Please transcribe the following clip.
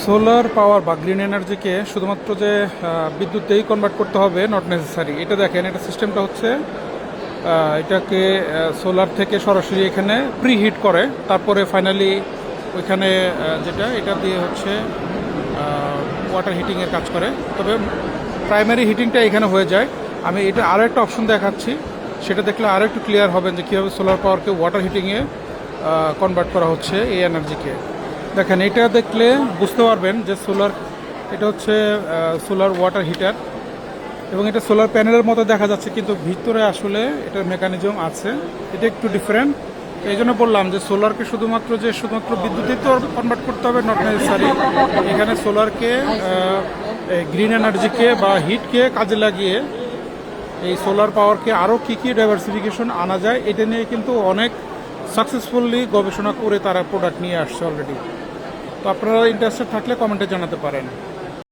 Solar power বা green এনার্জিকে শুধুমাত্র যে বিদ্যুতেই কনভার্ট করতে হবে নট নেসেসারি। এটা দেখেন, এটা সিস্টেমটা হচ্ছে এটাকে সোলার থেকে সরাসরি এখানে প্রি হিট করে, তারপরে ফাইনালি ওইখানে যেটা এটা দিয়ে হচ্ছে ওয়াটার হিটিংয়ের কাজ করে। তবে প্রাইমারি হিটিংটা এখানে হয়ে যায়। আমি এটা আরও একটা অপশন দেখাচ্ছি, সেটা দেখলে আরও একটু ক্লিয়ার হবেন যে কীভাবে সোলার পাওয়ারকে ওয়াটার হিটিংয়ে কনভার্ট করা হচ্ছে এই এনার্জিকে। দেখেন, এটা দেখলে বুঝতে পারবেন যে এটা হচ্ছে সোলার ওয়াটার হিটার, এবং এটা সোলার প্যানেলের মতো দেখা যাচ্ছে, কিন্তু ভিতরে আসলে এটার মেকানিজম আছে, এটা একটু ডিফারেন্ট। এই জন্য বললাম যে সোলারকে শুধুমাত্র বিদ্যুতেই তো কনভার্ট করতে হবে নট নেসেসারি। এখানে সোলারকে গ্রিন এনার্জিকে বা হিটকে কাজে লাগিয়ে এই সোলার পাওয়ারকে আরও কী কী ডাইভার্সিফিকেশন আনা যায়, এটা নিয়ে কিন্তু অনেক সাকসেসফুলি গবেষণা করে তারা প্রোডাক্ট নিয়ে আসছে অলরেডি। তো আপনারা ইন্টারেস্টেড থাকলে কমেন্টে জানাতে পারেন।